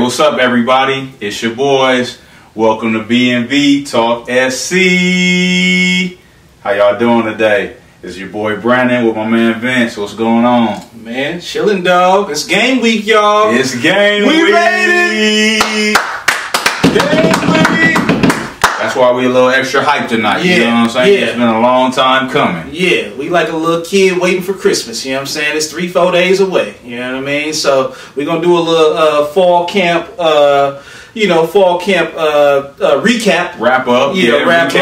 what's up, everybody? It's your boys. Welcome to BNV Talk SC. How y'all doing today? It's your boy Brandon with my man Vince. What's going on? Man, chilling, dog. It's game week, y'all. It's game week. We made it. Game week. That's why we a little extra hype tonight. Yeah. You know what I'm saying? Yeah. It's been a long time coming. Yeah, we like a little kid waiting for Christmas. You know what I'm saying? It's 3-4 days away. You know what I mean? So we're gonna do a little fall camp. Recap. Wrap up. Yeah, wrap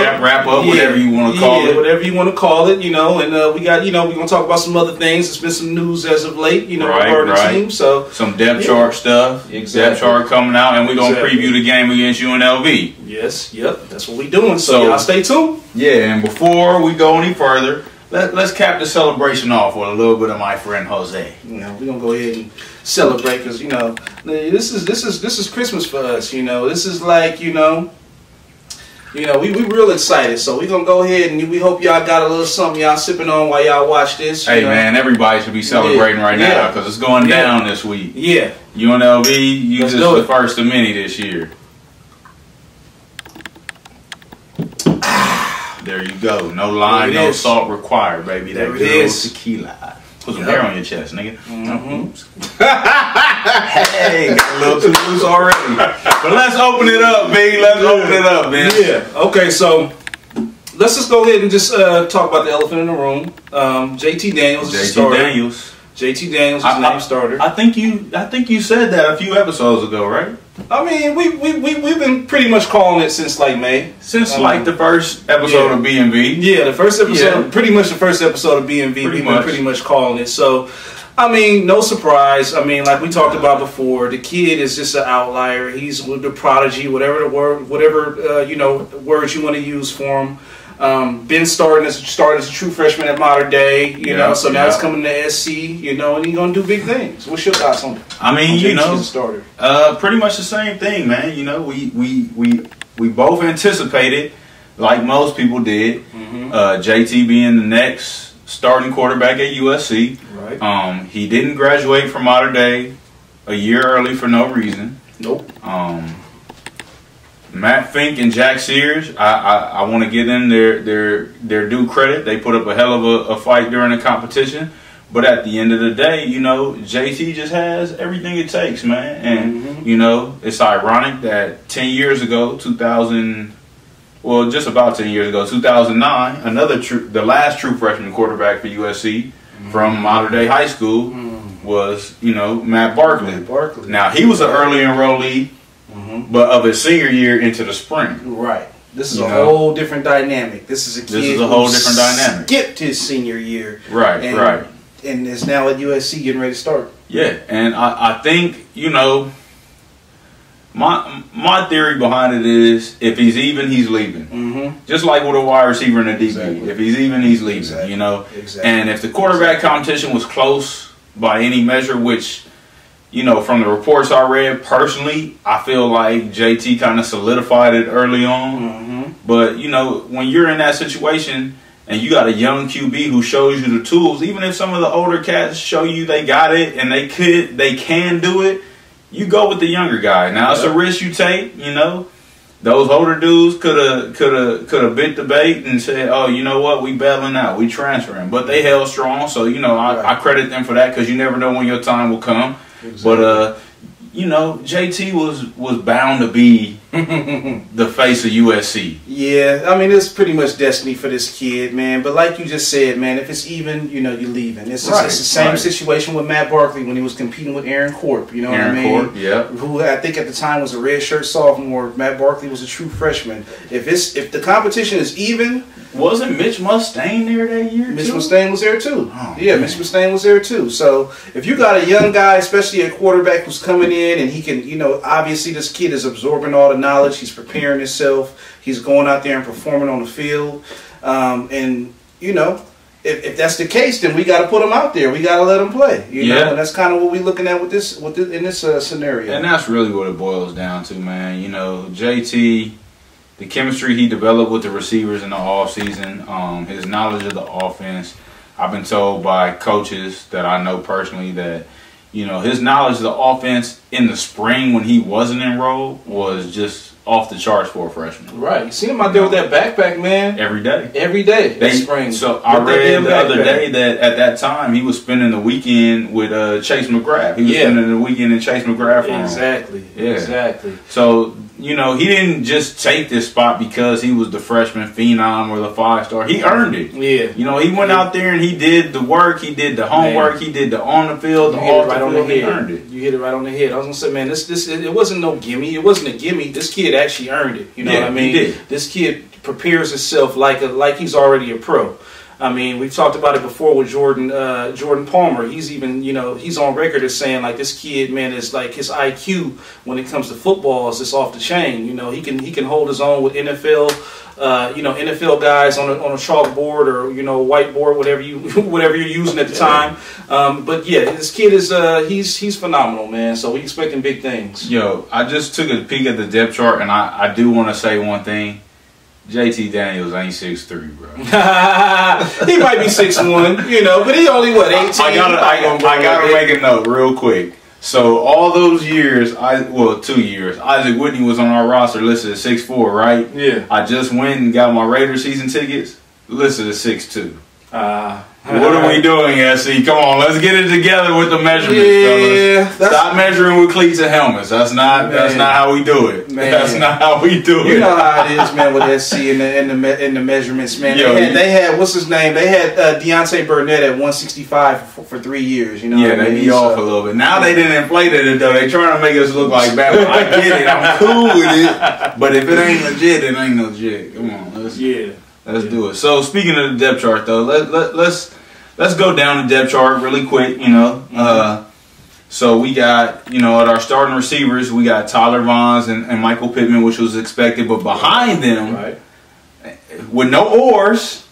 up. Whatever you want to call it. Whatever you want to call it. You know, and we got. You know, we're gonna talk about some other things. There's been some news as of late. You know, regarding the team. So some depth chart stuff. Exactly. Depth chart coming out, and we're gonna preview the game against UNLV. Yes. Yep. That's what we're doing. So y'all stay tuned. Yeah, and before we go any further, let's cap the celebration off with a little bit of my friend Jose. You know, we're gonna go ahead and celebrate because this is Christmas for us. You know, this is like we real excited. So we're gonna go ahead and we hope y'all got a little something y'all sipping on while y'all watch this. Hey man, everybody should be celebrating right now because it's going down this week. Yeah, UNLV, you just the first of many this year. There you go. No lime, no salt required, baby. That good old tequila. Put some hair on your chest, nigga. Hey, got a little too loose already. But let's open it up, baby. Let's open it up, man. Yeah. Okay, so let's just go ahead and just talk about the elephant in the room. JT Daniels is the starter. JT Daniels is the name starter. I think you said that a few episodes ago, right? I mean, we've been pretty much calling it since like May. Since like the first episode of BNV. Yeah, the first episode, pretty much the first episode of BNV, we've been pretty much calling it. So, I mean, no surprise. I mean, like we talked about before, the kid is just an outlier. He's the prodigy, whatever words you want to use for him. Been started as a true freshman at Modern Day, you know. So now he's coming to SC, you know, and he's gonna do big things. What's your thoughts on it? I mean, starter. Pretty much the same thing, man. You know, we both anticipated, like most people did, JT being the next starting quarterback at USC. Right. He didn't graduate from Modern Day a year early for no reason. Nope. Matt Fink and Jack Sears, I want to give them their due credit. They put up a hell of a fight during the competition. But at the end of the day, you know, JT just has everything it takes, man. And, you know, it's ironic that 10 years ago, just about 10 years ago, 2009, the last true freshman quarterback for USC from Modern Day High School was, you know, Matt Barkley. Now, he was an early enrollee. But of his senior year into the spring. Right. This is a whole different dynamic. This is a kid who skipped his senior year. Right, right. And is now at USC getting ready to start. Yeah, and I think, you know, my theory behind it is if he's even, he's leaving. Just like with a wide receiver in a DB. If he's even, he's leaving, you know. And if the quarterback competition was close by any measure, which... You know, from the reports I read, personally, I feel like JT kind of solidified it early on. But, you know, when you're in that situation and you got a young QB who shows you the tools, even if some of the older cats show you they got it and they can do it, you go with the younger guy. Now, it's a risk you take, you know. Those older dudes could have bit the bait and said, oh, you know what, we bailing out, we transferring. But they held strong, so, you know, I credit them for that because you never know when your time will come. But you know, JT was bound to be the face of USC. Yeah, I mean, it's pretty much destiny for this kid, man. But like you just said, man, if it's even, you know, you're leaving. It's the same situation with Matt Barkley when he was competing with Aaron Corp. You know what I mean? Corp, yeah. Who I think at the time was a redshirt sophomore. Matt Barkley was a true freshman. If the competition is even. Wasn't Mitch Mustaine there that year? Mitch Mustaine was there too. Oh, yeah, man. Mitch Mustaine was there too. So if you got a young guy, especially a quarterback who's coming in and he can, you know, obviously this kid is absorbing all the knowledge. He's preparing himself. He's going out there and performing on the field. And, you know, if that's the case, then we got to put him out there. We got to let him play. You know, and that's kind of what we're looking at in this scenario. And that's really what it boils down to, man. You know, JT... The chemistry he developed with the receivers in the offseason, his knowledge of the offense. I've been told by coaches that I know personally that, you know, his knowledge of the offense in the spring when he wasn't enrolled was just off the charts for a freshman. Right. You see him out there with that backpack, man. Every day. Every day. Spring. So I read the other day that at that time he was spending the weekend with Chase McGrath. He was spending the weekend in Chase McGrath. Exactly. Yeah. Exactly. So, you know, he didn't just take this spot because he was the freshman phenom or the 5-star. He earned it. Yeah. You know, he went out there and he did the work. He did the homework. He did the on the field, the off the field. He earned it. You hit it right on the head. I was gonna say, man, this it wasn't no gimme. It wasn't a gimme. This kid actually earned it. You know what I mean? He did. This kid prepares himself like he's already a pro. I mean, we've talked about it before with Jordan Palmer. He's even, you know, he's on record as saying like this kid, man, is like his IQ when it comes to football is just off the chain. You know, he can hold his own with NFL. You know, NFL guys on a chalkboard or, you know, whiteboard, whatever you're using at the time. But yeah, this kid is he's phenomenal, man. So we expecting big things. Yo, I just took a peek at the depth chart, and I do want to say one thing. JT Daniels ain't 6'3", bro. He might be 6'1", you know, but he only what 18. I gotta make a note real quick. So all those years, 2 years, Isaac Whitney was on our roster listed at 6'4", right? Yeah. I just went and got my Raiders season tickets listed at 6'2". What are we doing, SC? Come on, let's get it together with the measurements, fellas. Stop measuring with cleats and helmets. That's not how we do it. Man. That's not how we do it. You know how it is, man, with SC and the measurements, man. They had what's his name? They had Deontay Burnett at 165 for 3 years. You know, they be off a little bit. Now they didn't inflate it though. They trying to make us look like bad. I get it. I'm cool with it. But if it ain't legit, it ain't legit. Come on, let's do it. So speaking of the depth chart, though, let's go down the depth chart really quick. You know, so we got, you know, at our starting receivers, we got Tyler Vaughns and Michael Pittman, which was expected, but behind them, with no oars,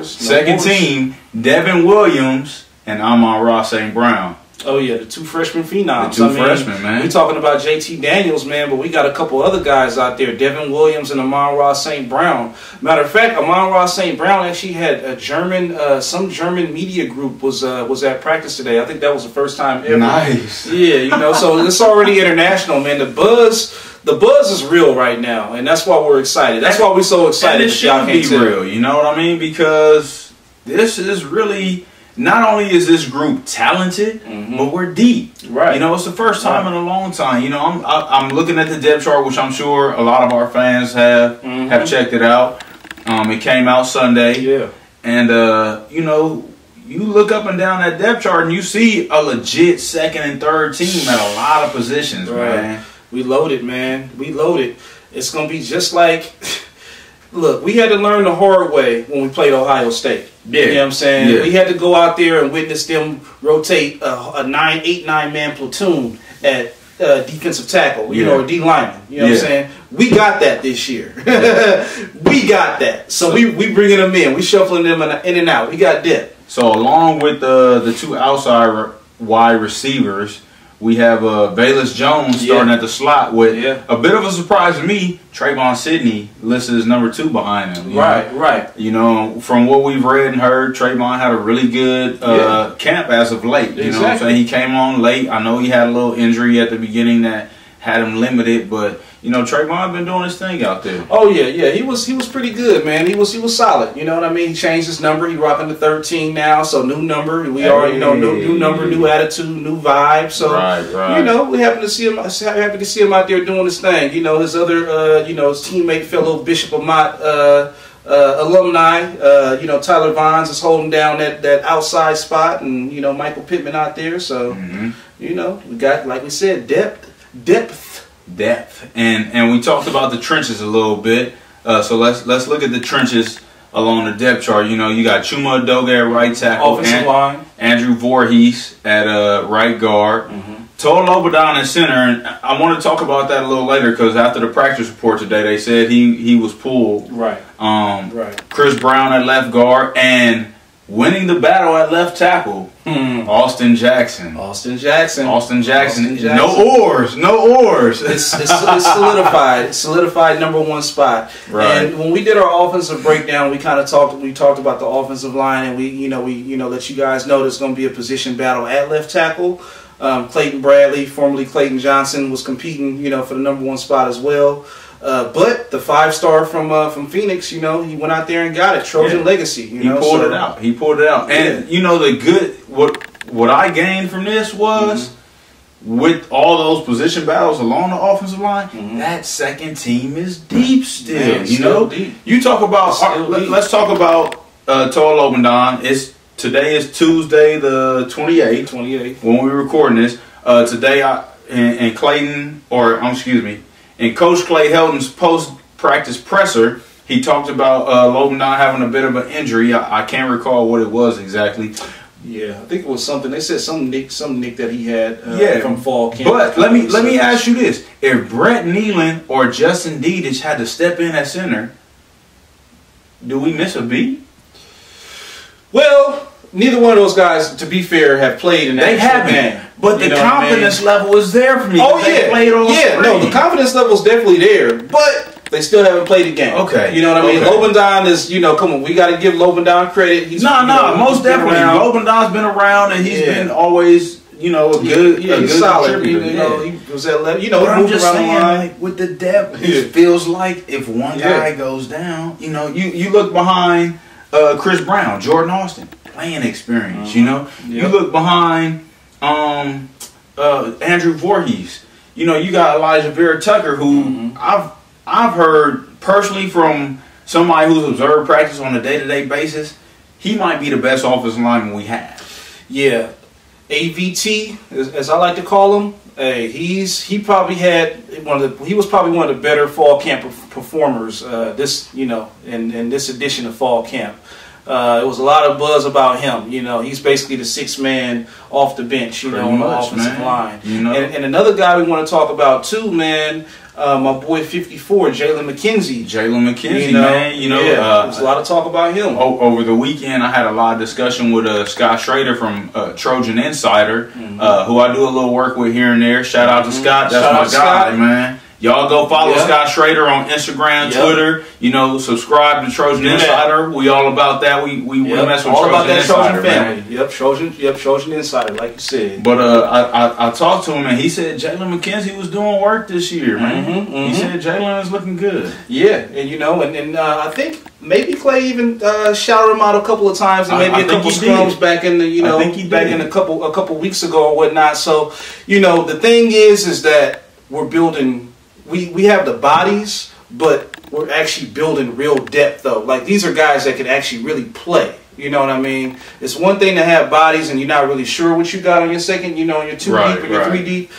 second team, Devin Williams and Amon-Ra St. Brown. Oh yeah, the two freshman phenoms. The two freshmen, man. We talking about JT Daniels, man, but we got a couple other guys out there, Devin Williams and Amon-Ra St. Brown. Matter of fact, Amon-Ra St. Brown actually had a some German media group was at practice today. I think that was the first time ever. Nice. Yeah, you know, so it's already international, man. The buzz is real right now, and that's why we're excited. That's why we're so excited. And it should be real, you know what I mean? Because this is really. Not only is this group talented, but we're deep. Right. You know, it's the first time in a long time. You know, I'm looking at the depth chart, which I'm sure a lot of our fans have checked it out. It came out Sunday. Yeah. And you know, you look up and down that depth chart and you see a legit second and third team at a lot of positions, man. We loaded, man. We loaded. It's gonna be just like. Look, we had to learn the hard way when we played Ohio State. Yeah. You know what I'm saying? Yeah. We had to go out there and witness them rotate a 8-9-man platoon at defensive tackle, you know, or D lineman. You know what I'm saying? We got that this year. We got that. So we bringing them in. We shuffling them in and out. We got depth. So along with the two outside wide receivers, we have Bayless Jones starting at the slot with a bit of a surprise to me. Trayvon Sidney listed as number 2 behind him. Right. You know, from what we've read and heard, Trayvon had a really good camp as of late. You know what I'm saying? He came on late. I know he had a little injury at the beginning that had him limited, but you know, Trayvon been doing his thing out there. Oh yeah. He was pretty good, man. He was solid. You know what I mean? He changed his number. He rocking the 13 now, so new number. We already know new number, new attitude, new vibe. So right. You know, we happy to see him out there doing his thing. You know, his other his teammate, fellow Bishop Amat alumni, you know, Tyler Vaughns is holding down that outside spot, and you know, Michael Pittman out there. So you know, we got, like we said, depth, and we talked about the trenches a little bit. So let's look at the trenches along the depth chart. You know, you got Chuma Adoga at right tackle, offensive line, Andrew Voorhees at right guard, Toa Lobadan at center. And I want to talk about that a little later because after the practice report today, they said he was pulled. Right. Chris Brown at left guard, and winning the battle at left tackle, Austin Jackson. Austin Jackson. No oars. It's solidified. It's solidified #1 spot. Right. And when we did our offensive breakdown, we kind of talked about the offensive line, and we let you guys know there's going to be a position battle at left tackle. Clayton Bradley, formerly Clayton Johnson, was competing, for the #1 spot as well. But the 5-star from Phoenix, he went out there and got it. Trojan legacy. He pulled it out. He pulled it out. And the good what I gained from this was with all those position battles along the offensive line, that second team is deep still. Man, deep. You talk about let's talk about Toa Lobendon. Today is Tuesday the 28th when we're recording this. Today in Clayton in Coach Clay Helton's post-practice presser, he talked about Lobendon having a bit of an injury. I can't recall what it was exactly. Yeah, I think it was something. They said some nick that he had from fall camp. But let me ask you this: if Brett Nealon or Justin Dedich had to step in at center, do we miss a beat? Well, neither one of those guys, to be fair, have played in that game. But the confidence level is there for me. Oh yeah, no, the confidence level is definitely there, but they still haven't played the game. Okay, you know what I mean. Lobendon is, come on, we got to give Lobendon credit. He's most definitely. Lobendon's been around and he's been always, a good solid. He was at level. But I'm just saying, like with the depth, it feels like if one guy goes down, you look behind Chris Brown, Jordan Austin, playing experience. You look behind. Andrew Voorhees. You got Elijah Vera Tucker, who I've heard personally from somebody who's observed practice on a day-to-day basis. He might be the best offensive lineman we have. Yeah, AVT, as I like to call him. Hey, he was probably one of the better fall camp performers. In this edition of fall camp. It was a lot of buzz about him. He's basically the 6th man off the bench, on the offensive line. And another guy we want to talk about too, man, my boy 54, Jalen McKenzie. Man. There's a lot of talk about him. Over the weekend, I had a lot of discussion with Scott Schrader from Trojan Insider, who I do a little work with here and there. Shout out to Scott. That's my guy, man. Y'all go follow Scott Schrader on Instagram, Twitter. Subscribe to Trojan Insider. We all about that. We mess with all Trojan about that Insider, Trojan family. Man. Trojan Insider, like you said. But I talked to him and he said Jalen McKenzie was doing work this year, man. He said Jalen is looking good. Yeah, and I think maybe Clay even shouted him out a couple of times, and maybe a couple scrums back in the a couple weeks ago or whatnot. So the thing is that we're building. We have the bodies, but we're actually building real depth, though. Like, these are guys that can actually really play. You know what I mean? It's one thing to have bodies and you're not really sure what you got on your second, you're 2 deep or you're 3 deep.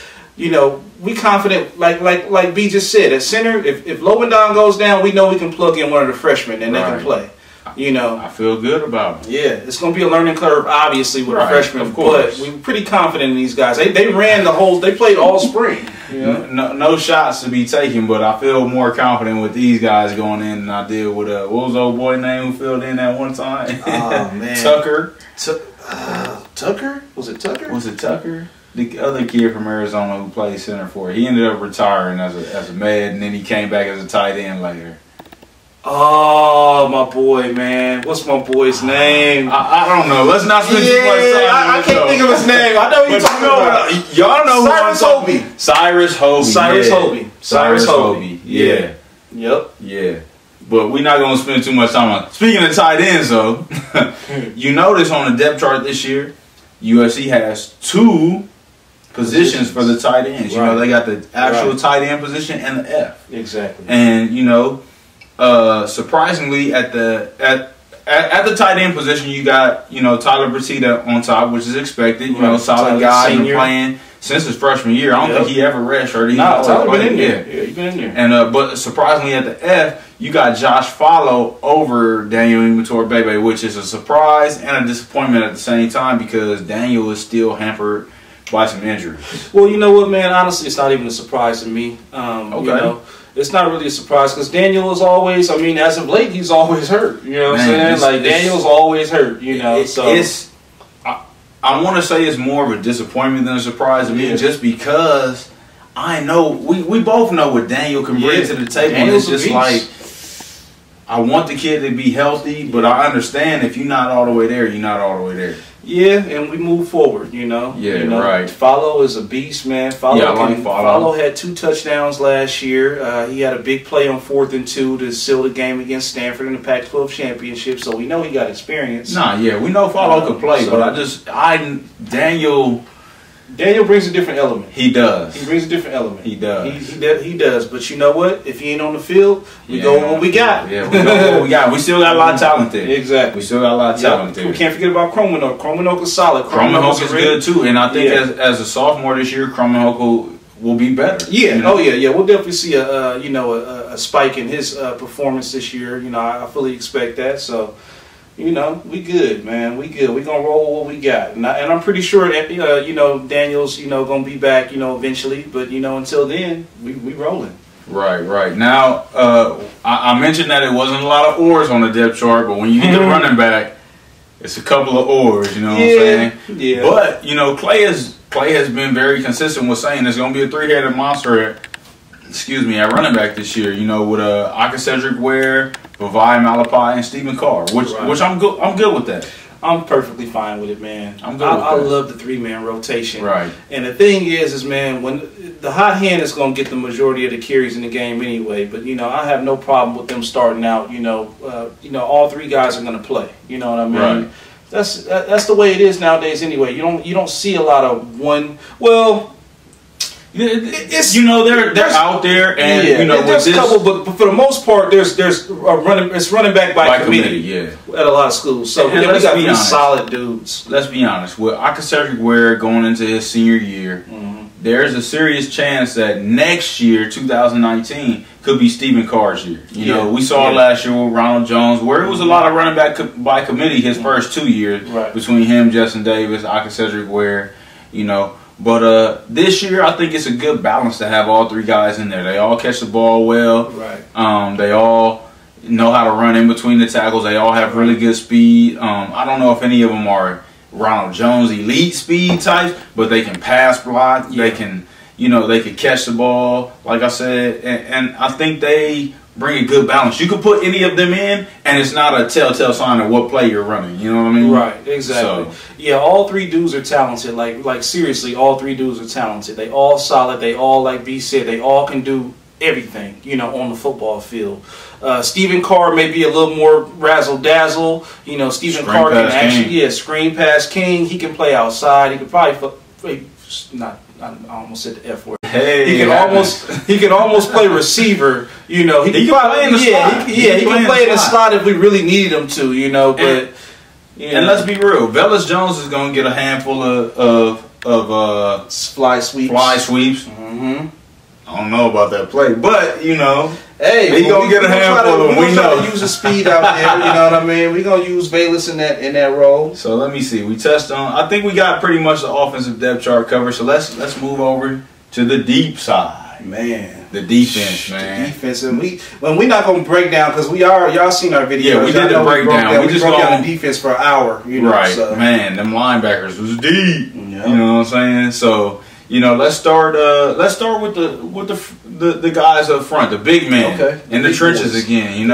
We confident, like B just said, at center, if Lobendon goes down, we know we can plug in one of the freshmen and they can play. I feel good about it. Yeah, it's going to be a learning curve, obviously, with the freshmen, but we're pretty confident in these guys. They played all spring. No shots to be taken, but I feel more confident with these guys going in than I did with what was the old boy name who filled in that one time? Oh man, Tucker. Tucker? Was it Tucker? Was it Tucker? The other kid from Arizona who played center for it. He ended up retiring as a med, and then he came back as a tight end later. Oh, my boy, man. What's my boy's name? I don't know. Let's not spend too much time. I can't think of his name. I know you're talking about. Y'all know Cyrus Hobie. Cyrus Hobie. Yeah. Yep. Yeah. But we're not going to spend too much time on it. Speaking of tight ends, though, you notice on the depth chart this year, USC has 2 positions for the tight ends. They got the actual tight end position and the F. Exactly. And, surprisingly, at the tight end position, you got Tyler Bertita on top, which is expected. Solid guy, been playing since his freshman year. I don't think he ever redshirted. Tyler been in there. Yeah, he's been in there. And but surprisingly, at the F, you got Josh Follow over Daniel Imatorbhebhe, which is a surprise and a disappointment at the same time because Daniel is still hampered by some injuries. Well, you know what, man? Honestly, it's not even a surprise to me. it's not really a surprise because Daniel is always, I mean, as of late, he's always hurt. You know what I'm saying? Like, Daniel's always hurt, you know. I want to say it's more of a disappointment than a surprise to me, just because I know, we both know what Daniel can bring to the table. And it's just like, I want the kid to be healthy, but I understand if you're not all the way there, you're not all the way there. Yeah, and we move forward, you know. Yeah, you know, right. Follow is a beast, man. Follow had 2 touchdowns last year. He had a big play on 4th and 2 to seal the game against Stanford in the Pac-12 championship. So we know he got experience. We know Follow could play, but Daniel brings a different element. He does. He brings a different element. He does. He does. But you know what? If he ain't on the field, we go with what we got. Yeah, we go with what we got. We still got a lot of talent there. Exactly. We still got a lot of talent there. We can't forget about Kromenhoek. Kromenhoek is solid. Kromenhoek is good too. And I think as a sophomore this year, Kromenhoek will be better. Yeah. You know? Oh yeah. We'll definitely see a spike in his performance this year. You know, I fully expect that. So. You know, we good, man. We good. We gonna roll what we got, and I'm pretty sure that Daniel's gonna be back eventually. But until then, we rolling. Right. Now, I mentioned that it wasn't a lot of oars on the depth chart, but when you get the running back, it's a couple of oars. You know what I'm saying? Yeah. But Clay has been very consistent with saying it's gonna be a 3-headed monster at running back this year. With Aka Cedric Ware, Vavai Malapai, and Stephen Carr, which I'm good. I'm good with that. I'm perfectly fine with it, man. I'm good with that. I love the 3-man rotation. Right. And the thing is man, when the hot hand is going to get the majority of the carries in the game anyway. But I have no problem with them starting out. All 3 guys are going to play. You know what I mean? Right. That's the way it is nowadays anyway. You don't see a lot of one. Well. They're out there, and there's a couple, but for the most part, there's running back by committee, at a lot of schools. So we got 3 solid dudes. Let's be honest. With Aka Cedric Ware going into his senior year, there's a serious chance that next year, 2019, could be Stephen Carr's year. We saw it last year with Ronald Jones, where it was a lot of running back by committee his first 2 years between him, Justin Davis, Aka Cedric Ware. But this year, I think it's a good balance to have all 3 guys in there. They all catch the ball well. Right. They all know how to run in between the tackles. They all have really good speed. I don't know if any of them are Ronald Jones elite speed types, but they can pass block. Yeah. They can, they can catch the ball, like I said. And I think they bring a good balance. You could put any of them in, and it's not a telltale sign of what play you're running. You know what I mean? Right, exactly. So, all 3 dudes are talented. Like seriously, all 3 dudes are talented. They all solid. They all, like B said, they all can do everything, on the football field. Stephen Carr may be a little more razzle-dazzle. Stephen Carr can actually, screen pass king. He can play outside. He could probably I almost said the F word. Hey, he can almost play receiver. He can play in the slot. He can play in the slot if we really needed him to. But and let's be real, Velus Jones is going to get a handful of fly sweeps. Mm-hmm. I don't know about that play, but hey, he gonna get a handful of them. We know. Use the speed out there. You know what I mean? We gonna use Velus in that role. So let me see. We touched on. I think we got pretty much the offensive depth chart covered. So let's move over to the deep side. Man, the defense, man. The defense, and we're not gonna break down because y'all seen our video. Yeah, we did the breakdown. We just broke down the defense for an hour. Right, so. Man. Them linebackers was deep. Yep. You know what I'm saying? So. Let's start with the guys up front, the big men in the trenches again.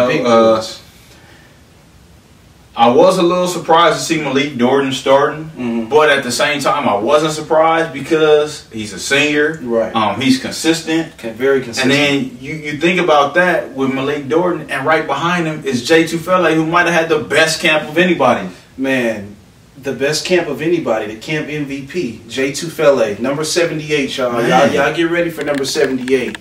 I was a little surprised to see Malik Dorton starting, but at the same time, I wasn't surprised because he's a senior. Right. He's consistent, very consistent. And then you think about that with Malik Dorton, and right behind him is Jay Tufele, who might have had the best camp of anybody. Man. The best camp of anybody, the camp MVP, Jay Tufele, number 78, y'all. Y'all get ready for number 78.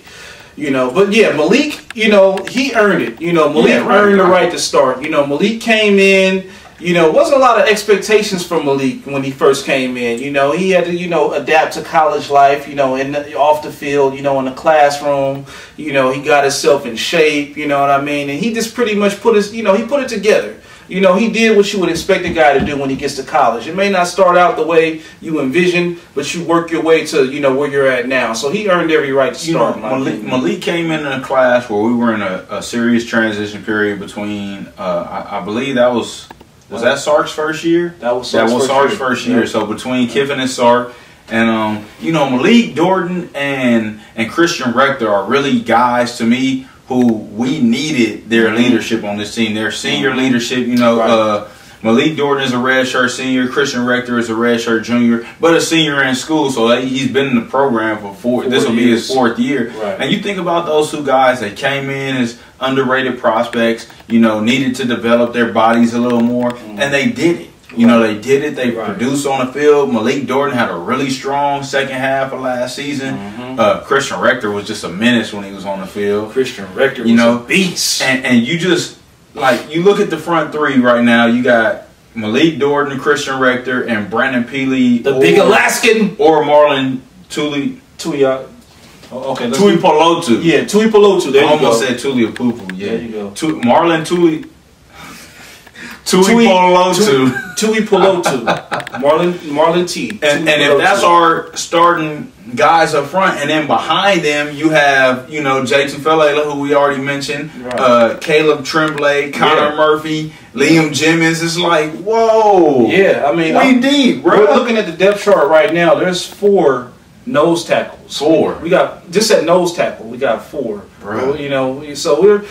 But Malik, he earned it. Malik earned the right to start. Malik came in, wasn't a lot of expectations from Malik when he first came in. He had to, adapt to college life, off the field, in the classroom. He got himself in shape, you know what I mean? And he just pretty much put he put it together. you know, he did what you would expect a guy to do when he gets to college. It may not start out the way you envision, but you work your way to, you know, where you're at now. So he earned every right to start. Malik came in a class where we were in a serious transition period between, I believe that was that Sark's first year? That was Sark's first year. So between Kiffin and Sark. And, you know, Malik Jordan and Christian Rector are really guys to me who we needed their leadership on this team. Their senior leadership, you know, Malik Jordan is a redshirt senior. Christian Rector is a redshirt junior, but a senior in school. So he's been in the program for four. This will be his 4th year. Right. And you think about those two guys that came in as underrated prospects, you know, needed to develop their bodies a little more, and they did it. You know, they did it. They produced on the field. Malik Jordan had a really strong second half of last season. Christian Rector was just a menace when he was on the field. Christian Rector was a beast. And you just, like, you look at the front three right now. You got Malik Jordan, Christian Rector, and Brandon Peely. The big Alaskan. Or Marlon Tuipulotu. Yeah, Tuipulotu. There you go. I almost said Tuipulotu. Yeah. There you go. Marlon Tuipulotu. Marlon T. And if that's our starting guys up front, and then behind them you have, you know, Jay Tufelela, who we already mentioned, Caleb Tremblay, Connor Murphy, Liam Jimmins. It's like, whoa. Yeah, I mean, we deep, bro. We're looking at the depth chart right now. There's 4 nose tackles. 4. We got just at nose tackle. We got 4. Bro. You know, so we're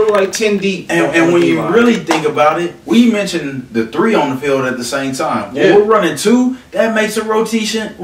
like 10 deep. And when you really think about it, we mentioned the 3 on the field at the same time. When we're running 2, that makes a rotation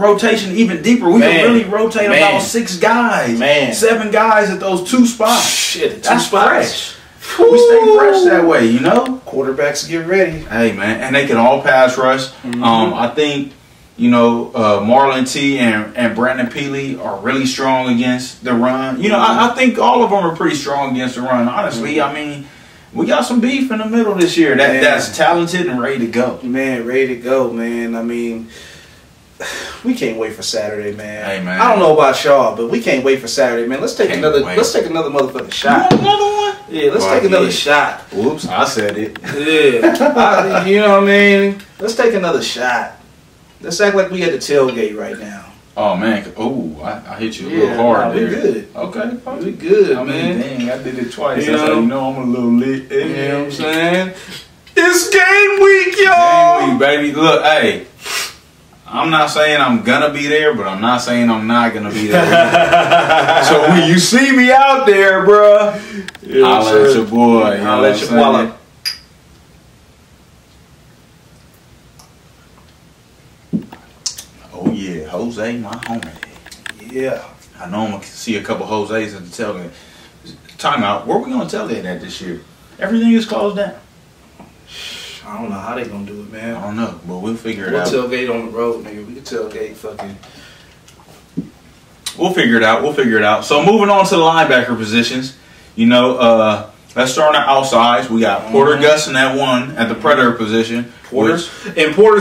even deeper. We can really rotate about 6 guys, 7 guys at those 2 spots. Shit, that's fresh. We stay fresh that way, you know. Quarterbacks get ready. Hey man, and they can all pass rush. I think, you know, Marlon T and Brandon Peely are really strong against the run. You know, I think all of them are pretty strong against the run. Honestly, I mean, we got some beef in the middle this year that's talented and ready to go. Man, ready to go, man. I mean, we can't wait for Saturday, man. Hey, man. I don't know about y'all, but we can't wait for Saturday, man. Let's take another motherfucking shot. You want another one? Yeah, let's take another shot. Whoops, I said it. Yeah, you know what I mean? Let's take another shot. Let's act like we at the tailgate right now. Oh man! Oh, I hit you a little hard there. We good. Okay, we good, I mean, man. Dang, I did it twice. That's how you know I'm a little lit. You know what I'm saying? It's game week, y'all. Game week, baby. Look, hey, I'm not saying I'm gonna be there, but I'm not saying I'm not gonna be there. So when you see me out there, bruh, holla at your boy. Holla at your boy. Oh yeah, Jose, my homie. Yeah. I know I'm gonna see a couple Jose's at the tailgate. Time out. Where we gonna tailgate at this year? Everything is closed down. I don't know how they gonna do it, man. I don't know, but we'll figure it out. We'll tailgate on the road, nigga. We can tailgate fucking. We'll figure it out. We'll figure it out. So moving on to the linebacker positions. You know, let's start on the outsides. We got Porter Gustin at 1 at the Predator position. Porter's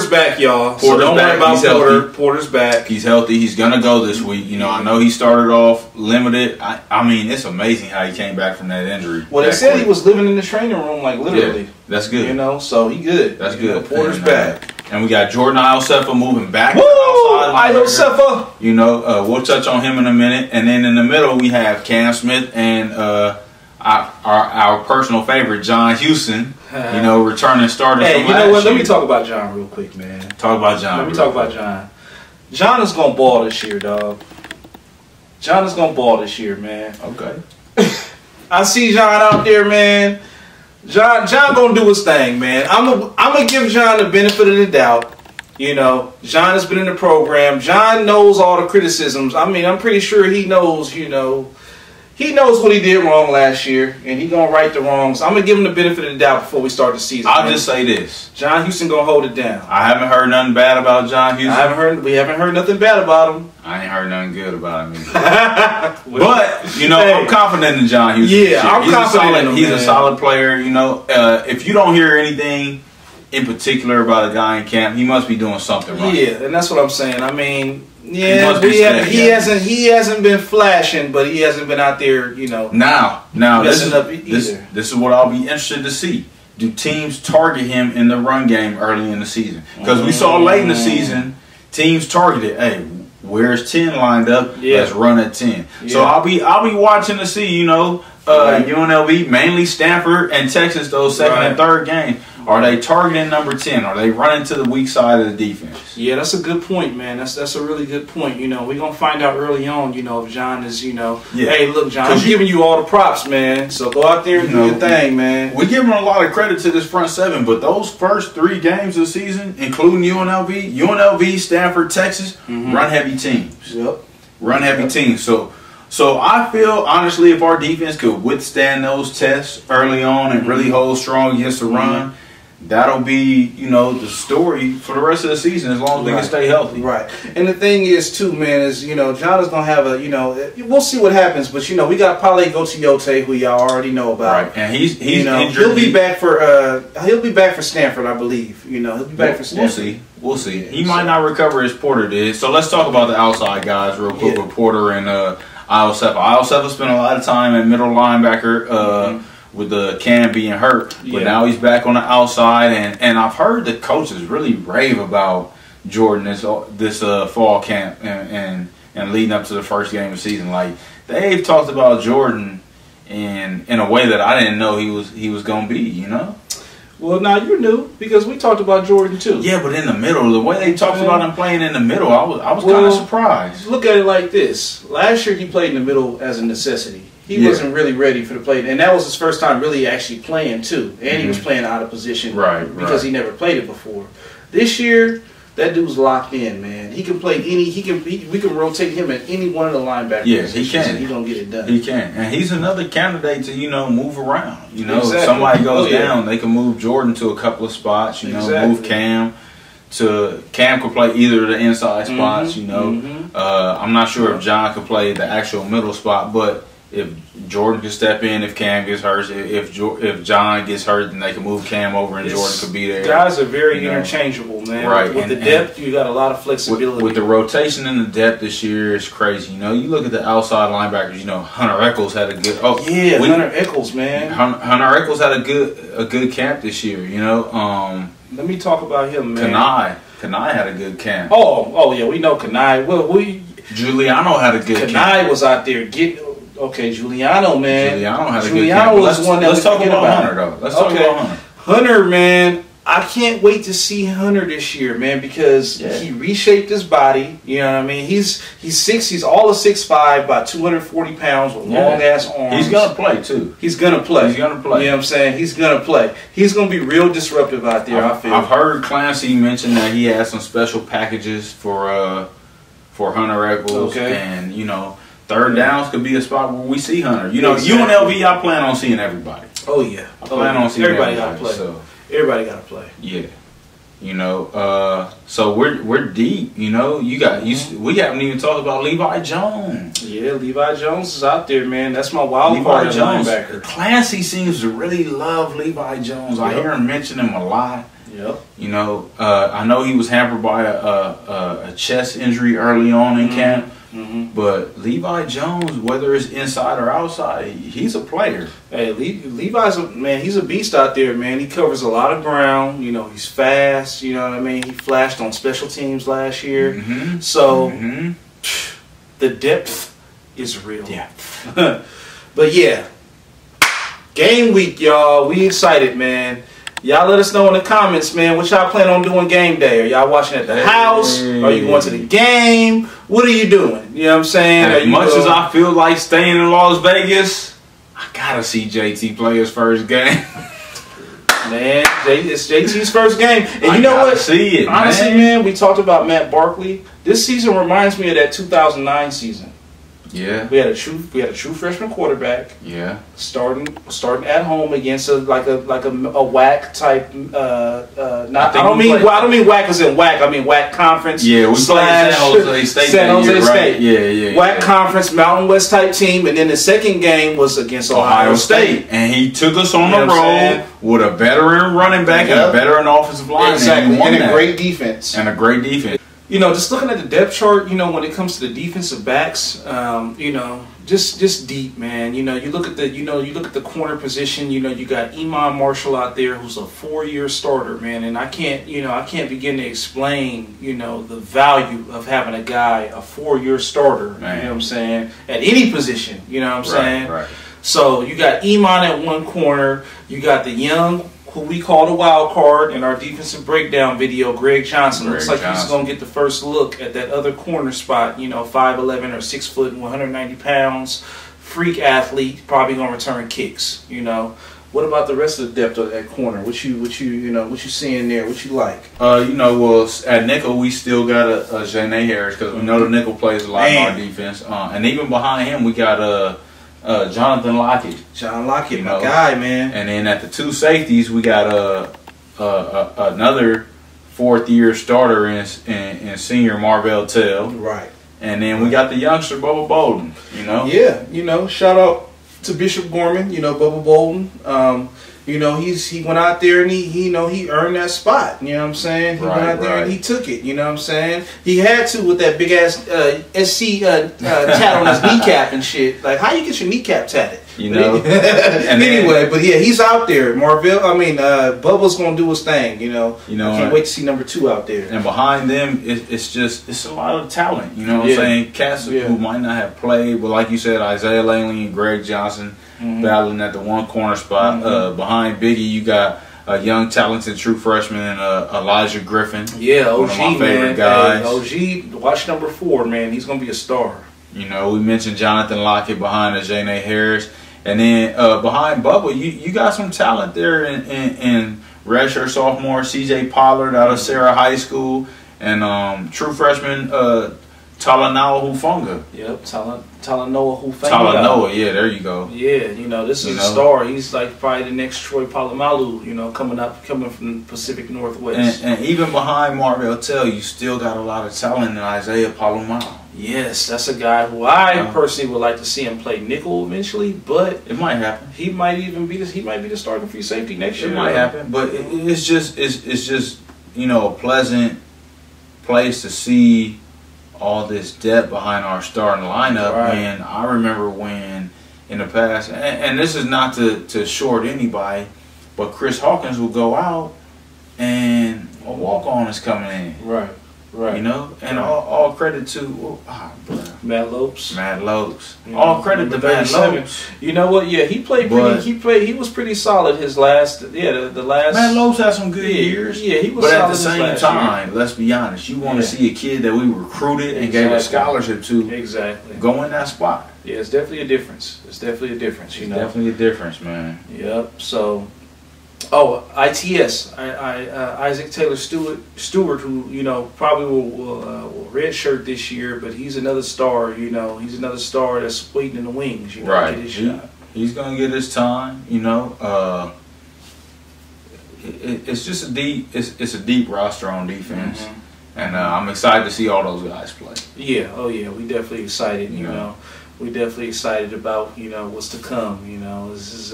back, y'all. So don't worry about Porter. Porter's back. He's healthy. He's gonna go this week. You know, I know he started off limited. I mean, it's amazing how he came back from that injury. Well, they said he was living in the training room, like literally. Yeah, that's good. You know, so he good. That's good. Porter's back. And we got Jordan Iosefa moving back. Woo! Iosefa. You know, we'll touch on him in a minute. And then in the middle, we have Cam Smith and our personal favorite, John Houston. You know, returning starter. Hey, you know what? Let me talk about John real quick, man. Talk about John. Let me talk about John. John is gonna ball this year, dog. John is gonna ball this year, man. Okay. I see John out there, man. John gonna do his thing, man. I'm gonna give John the benefit of the doubt. You know, John has been in the program. John knows all the criticisms. I mean, I'm pretty sure he knows, you know, he knows what he did wrong last year, and he gonna right the wrongs. I'm gonna give him the benefit of the doubt before we start the season. I'll just say this: John Houston gonna hold it down. I haven't heard nothing bad about John Houston. We haven't heard nothing bad about him. I ain't heard nothing good about him either. But you know, I'm confident in John Houston. Yeah, I'm confident in him. He's a solid player. You know, if you don't hear anything in particular about a guy in camp, he must be doing something right. Yeah, and that's what I'm saying. I mean. Yeah, he hasn't been flashing, but he hasn't been out there, you know. Now this up either. This is what I'll be interested to see. do teams target him in the run game early in the season? Because we saw late in the season, teams targeted, hey, where's 10 lined up? Yeah. Let's run at 10. Yeah. So I'll be watching to see, UNLV, mainly Stanford and Texas, those second and third games. Are they targeting number 10? Are they running to the weak side of the defense? Yeah, that's a good point, man. That's a really good point. We're going to find out early on, if John is, hey, look, John, I'm giving you all the props, man. So go out there and do your thing, man. We're giving a lot of credit to this front seven, but those first 3 games of the season, including UNLV, Stanford, Texas, run-heavy teams. Yep. Run-heavy teams. So I feel, honestly, if our defense could withstand those tests early on and really hold strong against the run, that'll be, the story for the rest of the season as long as they can stay healthy. Right. And the thing is, too, man, is, John is going to have we'll see what happens, but, we got Pale Gotiyote, who y'all already know about. Right. And he's injured. He'll be back for Stanford, I believe. He'll be back for Stanford. We'll see. He might not recover as Porter did. So let's talk about the outside guys real quick with Porter and Iosefa spent a lot of time at middle linebacker with the Cam being hurt, but now he's back on the outside, and I've heard the coaches really rave about Jordan this fall camp and leading up to the first game of the season. Like, they've talked about Jordan in a way that I didn't know he was gonna be. Well, now you knew, because we talked about Jordan too. Yeah, but in the middle, the way they talked about him playing in the middle, I was kind of surprised. Look at it like this: last year he played in the middle as a necessity. He wasn't really ready for the play, and that was his first time really actually playing too. And he was playing out of position, because he never played it before. This year, that dude's locked in, man. He can play we can rotate him at any one of the linebackers. Yes, he can. And he's gonna get it done. He can, and he's another candidate to move around. If somebody goes down, they can move Jordan to a couple of spots. Move Cam. Cam could play either of the inside spots. I'm not sure if John could play the actual middle spot, but if Jordan could step in, if Cam gets hurt, if John gets hurt, then they can move Cam over and Jordan could be there. Guys are very interchangeable, man. Right. With the depth, you got a lot of flexibility. With the rotation and the depth this year, it's crazy. You look at the outside linebackers. Hunter Echols had a good. Hunter Echols, man. Hunter Echols had a good camp this year. Let me talk about him, man. Kanai had a good camp. Oh yeah, we know Kanai. Giuliano had a good camp. Kanai was out there getting. Okay, Giuliano, man. Giuliano had a good camp. Let's talk about Hunter, though. Let's talk about Hunter. Hunter, man, I can't wait to see Hunter this year, man, because he reshaped his body. You know what I mean? He's all of 6'5", about 240 pounds with long ass arms. He's gonna play too. He's gonna play. You know what I'm saying? He's gonna play. He's gonna be real disruptive out there. I've heard Clancy mention that he has some special packages for Hunter Echols, and third downs could be a spot where we see Hunter. UNLV, I plan on seeing everybody. Oh yeah, I plan on seeing everybody. Gotta play. So. Everybody gotta play. Yeah. So we're deep. We haven't even talked about Levi Jones. Yeah, Levi Jones is out there, man. That's my wild card linebacker. Clancy seems to really love Levi Jones. I hear him mention him a lot. Yep. I know he was hampered by a chest injury early on in camp. But Levi Jones, whether it's inside or outside, he's a player. Hey, Levi's he's a beast out there, man. He covers a lot of ground. He's fast. You know what I mean? He flashed on special teams last year. So the depth is real. Yeah. But yeah, game week, y'all. We excited, man. Y'all let us know in the comments, man, what y'all plan on doing game day. Are y'all watching at the house? Are you going to the game? What are you doing? You know what I'm saying? As much as I feel like staying in Las Vegas, I gotta see JT play his first game. Man, it's JT's first game. And you know what? See it, honestly, man, we talked about Matt Barkley. This season reminds me of that 2009 season. Yeah, we had a true freshman quarterback. Yeah, starting at home against a WAC type. I don't mean WAC as in WAC. I mean WAC conference. Yeah, we played San Jose State. San Jose State. Right? Yeah. WAC conference, Mountain West type team, and then the second game was against Ohio State, and he took us on the road with a veteran running back and a veteran offensive line. Exactly, and a great defense. you know, just looking at the depth chart, you know, when it comes to the defensive backs, you know, just deep, man. You know, you look at the corner position. You know, you got Iman Marshall out there, who's a 4-year starter, man. And I can't begin to explain, you know, the value of having a guy, a 4-year starter. Man. You know what I'm saying? At any position, you know what I'm saying? Right. So you got Iman at one corner. You got the young, who we call the wild card in our defensive breakdown video, Greg Johnson. Looks like he's going to get the first look at that other corner spot, you know, 5'11" or 6 foot and 190 pounds, freak athlete, probably going to return kicks, you know. What about the rest of the depth of that corner? What you seeing there? What you like? You know, well, at nickel we still got a Janae Harris, because we know the nickel plays a lot in our defense. And even behind him we got Jonathan Lockett. John Lockett, my guy, man. And then at the 2 safeties, we got another 4th-year starter in senior Marvell Tell. Right. And then we got the youngster Bubba Bolden. You know. Yeah. You know, shout out to Bishop Gorman. You know, Bubba Bolden. You know, he went out there and he earned that spot. You know what I'm saying? He went out there and he took it. You know what I'm saying? He had to with that big ass SC tat on his kneecap and shit. Like, how you get your kneecap tatted? You know. And anyway, but yeah, he's out there. Bubba's gonna do his thing. You know. I can't wait to see number 2 out there. And behind them, it's a lot of talent. You know what I'm saying? Cats who might not have played, but like you said, Isaiah Langley and Greg Johnson. Battling at the 1 corner spot. Behind Biggie, you got a young, talented, true freshman, Elijah Griffin. Yeah, OG, one of my favorite guys. Hey, OG, watch number 4, man. He's gonna be a star. You know, we mentioned Jonathan Lockett behind Janae Harris, and then behind Bubba, you got some talent there in redshirt sophomore CJ Pollard out of Sarah High School, and true freshman Talanoa Hufunga. Yep, Talanoa Hufunga. Talanoa, yeah, there you go. Yeah, you know, this is a star. He's like probably the next Troy Polamalu, you know, coming from the Pacific Northwest. And even behind Marvell Tell, you still got a lot of talent in Isaiah Palomalo. Yes, that's a guy who I personally would like to see him play nickel eventually, but it might happen. He might be the starting free safety next year. It might happen, but it's just you know, a pleasant place to see all this depth behind our starting lineup. And I remember when in the past, and this is not to short anybody, but Chris Hawkins will go out and a walk-on is coming in. Right. You know, and all credit to Matt Lopes. You know, all credit to Matt Lopes. You know what? Yeah, he played pretty. He was pretty solid his last. Yeah, the last. Matt Lopes had some good years. Yeah, he was. But solid at the same time, let's be honest. You want to see a kid that we recruited and gave a scholarship to. Exactly. Go in that spot. Yeah, it's definitely a difference. You know, definitely a difference, man. Yep. So. Oh, ITS, Isaac Taylor Stewart, who, you know, probably will redshirt this year, but he's another star. You know, he's another star that's waiting in the wings. You know, to get his shot. He's gonna get his time. You know, it's just it's a deep roster on defense, and I'm excited to see all those guys play. Yeah. Oh yeah, we definitely excited. You know, we definitely excited about what's to come. You know, this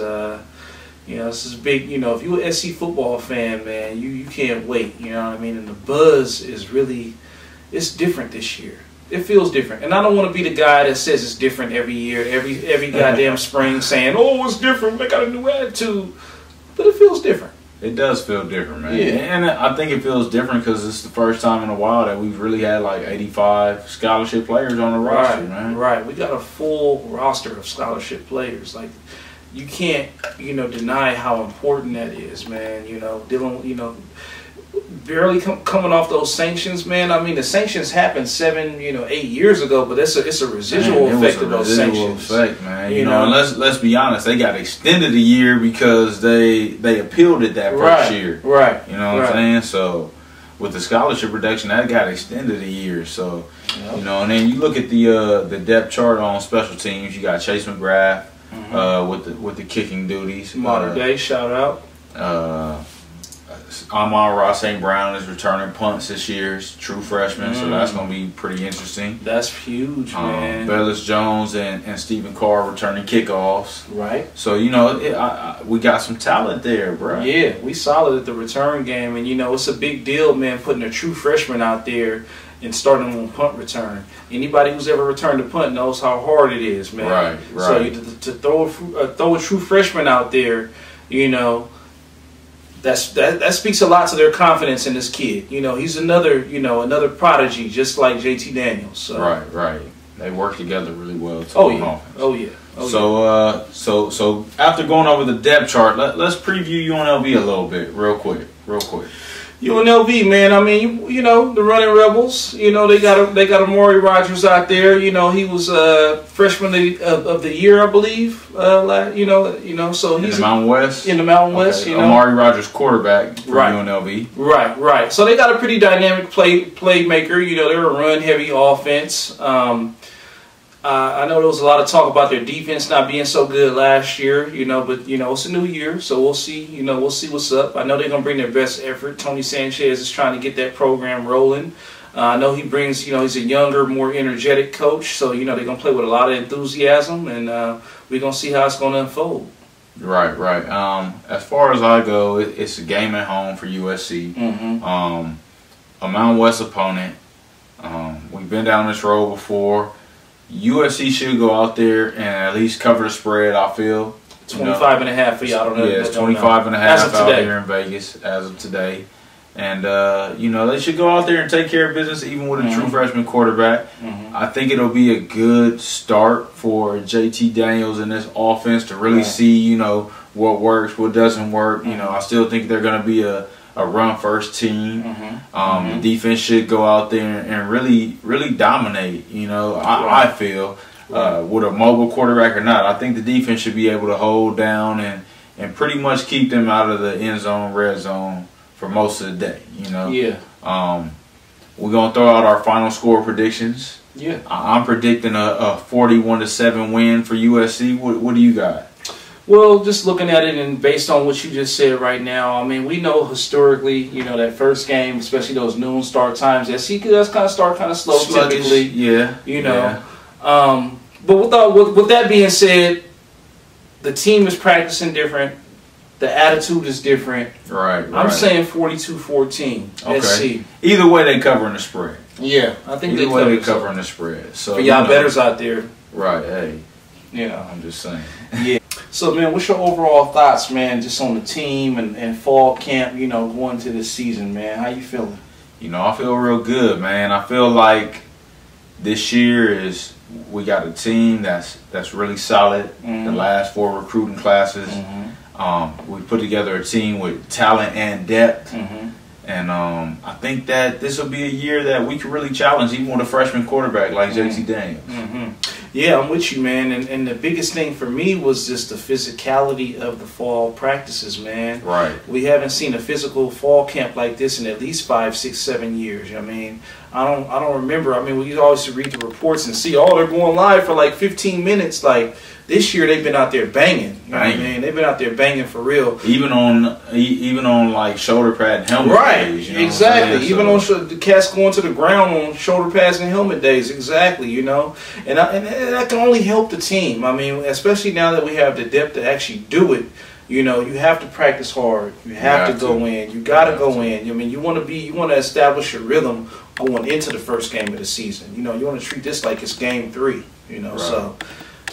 is big. You know, if you're an SC football fan, man, you can't wait. You know what I mean? And the buzz is really, it's different this year. It feels different. And I don't want to be the guy that says it's different every year, every goddamn spring saying, oh, it's different, they got a new attitude. But it feels different. It does feel different, man. Yeah. And I think it feels different because it's the first time in a while that we've really had like 85 scholarship players on the roster, man. Right. We got a full roster of scholarship players. Like, you can't, deny how important that is, man. Barely coming off those sanctions, man. I mean, the sanctions happened 7, 8 years ago, but it's a residual effect of those sanctions. Effect, man. You know, and let's be honest, they got extended a year because they appealed it that first year. Right. You know what I'm saying? So with the scholarship reduction, that got extended a year. So and then you look at the depth chart on special teams. You got Chase McGrath. With the kicking duties. Modern day, shout out. Amon Ross St. Brown is returning punts this year. True freshman, so that's going to be pretty interesting. That's huge, man. Bellis Jones and Stephen Carr returning kickoffs. Right. So, we got some talent there, bro. Yeah, we solid at the return game. And, it's a big deal, man, putting a true freshman out there and starting on punt return. Anybody who's ever returned a punt knows how hard it is, man. Right. So to throw a true freshman out there, you know, that speaks a lot to their confidence in this kid. You know, he's another prodigy, just like JT Daniels. So. Right. They work together really well. Oh yeah. So after going over the depth chart, let's preview UNLV a little bit, real quick. UNLV, man. I mean, you know, the Running Rebels. You know, they got Amari Rogers out there. You know, he was freshman of the year, I believe. You know, so he's in the Mountain West. In the Mountain West, you know, Amari Rogers, quarterback for UNLV. Right. So they got a pretty dynamic playmaker. You know, they're a run-heavy offense. I know there was a lot of talk about their defense not being so good last year, you know, but, you know, it's a new year, so we'll see, you know, we'll see what's up. I know they're going to bring their best effort. Tony Sanchez is trying to get that program rolling. I know he brings, you know, he's a younger, more energetic coach, so, you know, they're going to play with a lot of enthusiasm, and we're going to see how it's going to unfold. Right. As far as I go, it's a game at home for USC. A Mountain West opponent. We've been down this road before. USC should go out there and at least cover the spread, I feel. 25.5 for y'all. Yeah, it's 25.5 out here in Vegas as of today. And, you know, they should go out there and take care of business even with a true freshman quarterback. I think it'll be a good start for JT Daniels and this offense to really see, you know, what works, what doesn't work. You know, I still think they're going to be a run-first team. The defense should go out there and really dominate, you know, I feel, with a mobile quarterback or not. I think the defense should be able to hold down and pretty much keep them out of the end zone, red zone for most of the day, you know. We're going to throw out our final score predictions. I'm predicting a 41-7 win for USC. What do you got? Well, just looking at it and based on what you just said right now, I mean, we know historically, you know, that first game, especially those noon start times, that CQ does kind of start kind of slow typically. You know. But with that being said, the team is practicing different. The attitude is different. Right. I'm saying 42-14. Okay. SC. Either way, they covering the spread. Yeah, I think either way they covering the spread. So for y'all bettors out there. Right. Hey. You know. I'm just saying. Yeah. So, man, what's your overall thoughts, man, just on the team and fall camp, you know, going to this season, man? How you feeling? You know, I feel real good, man. I feel like this year we got a team that's really solid. The last 4 recruiting classes. We put together a team with talent and depth. And I think that this will be a year that we can really challenge even with a freshman quarterback like JT Daniels. Yeah, I'm with you, man. And the biggest thing for me was just the physicality of the fall practices, man. Right. We haven't seen a physical fall camp like this in at least 5, 6, 7 years. I mean, I don't remember. I mean, we always read the reports and see, they're going live for like 15 minutes. Like this year, they've been out there banging. You know what I mean? They've been out there banging for real. Even on like shoulder pad and helmet days. You know exactly. Even on the cats going to the ground on shoulder pads and helmet days. Exactly. You know, and that can only help the team. I mean, especially now that we have the depth to actually do it. You know, you have to practice hard. You have to go in. You got to go in. I mean, you want to establish your rhythm going into the first game of the season. You know, you want to treat this like it's game 3. You know, so.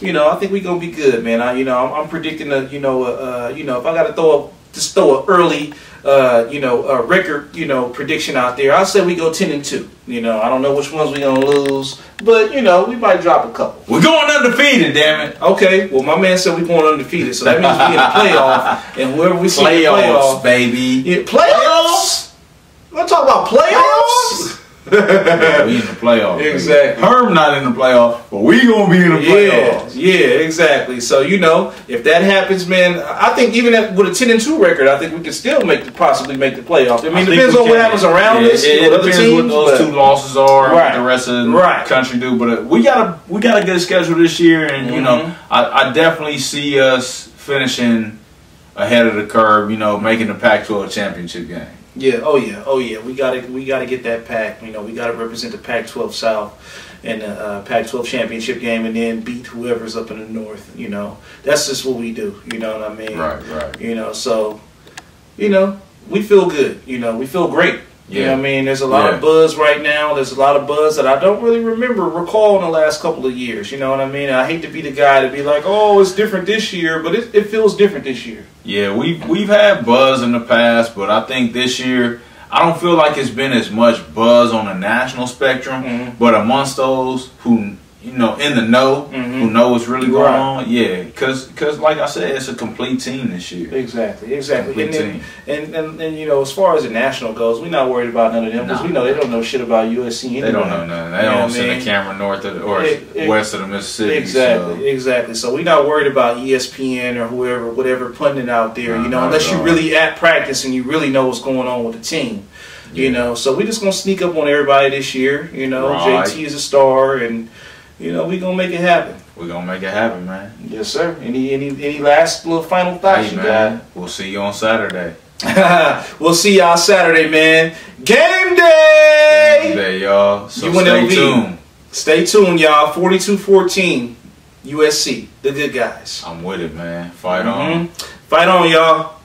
You know, I think we're gonna be good, man. I'm predicting if I got to throw an early, record, prediction out there. I'll say we go 10-2. You know, I don't know which ones we're gonna lose, but you know, we might drop a couple. We're going undefeated, damn it. Okay, well, my man said we're going undefeated, so that means we in the playoff, and whoever we see in the playoffs, baby. Yeah, playoffs. We're talking about playoffs. Yeah, we in the playoffs. Exactly. Herb not in the playoffs, but we gonna be in the playoffs. Yeah, exactly. So you know, if that happens, man, I think even with a 10-2 record, I think we could still possibly make the playoffs. I mean, it depends on what happens around us. It depends what those 2 losses are, what the rest of the country do. But we got a good schedule this year, and you know, I definitely see us finishing ahead of the curve. You know, making the Pac-12 championship game. Yeah, oh yeah. We gotta get that pack. You know, we gotta represent the Pac-12 South in the Pac-12 championship game, and then beat whoever's up in the North. You know, that's just what we do. You know what I mean? Right. You know, so you know, we feel good. You know, we feel great. You know what I mean? There's a lot of buzz right now. There's a lot of buzz that I don't really recall in the last couple of years. You know what I mean? I hate to be the guy to be like, oh, it's different this year, but it feels different this year. Yeah, we've had buzz in the past, but I think this year, I don't feel like it's been as much buzz on a national spectrum, but amongst those who, you know, in the know, who know what's really going on, because like I said, it's a complete team this year. Exactly. And you know, as far as the national goes, we're not worried about none of them because we know they don't know shit about USC anyway. They don't know nothing. They don't send a camera north of west of the Mississippi. Exactly. So we're not worried about ESPN or whatever putting it out there. You know, unless you're really at practice and you really know what's going on with the team. You know, so we're just gonna sneak up on everybody this year. You know, JT is a star and. You know, we gonna make it happen. We're gonna make it happen, man. Yes, sir. Any last little final thoughts you got? We'll see you on Saturday. We'll see y'all Saturday, man. Game day! Game day, y'all. So UNLV. Stay tuned. Stay tuned, y'all. 42-14 USC. The good guys. I'm with it, man. Fight on. Fight on, y'all.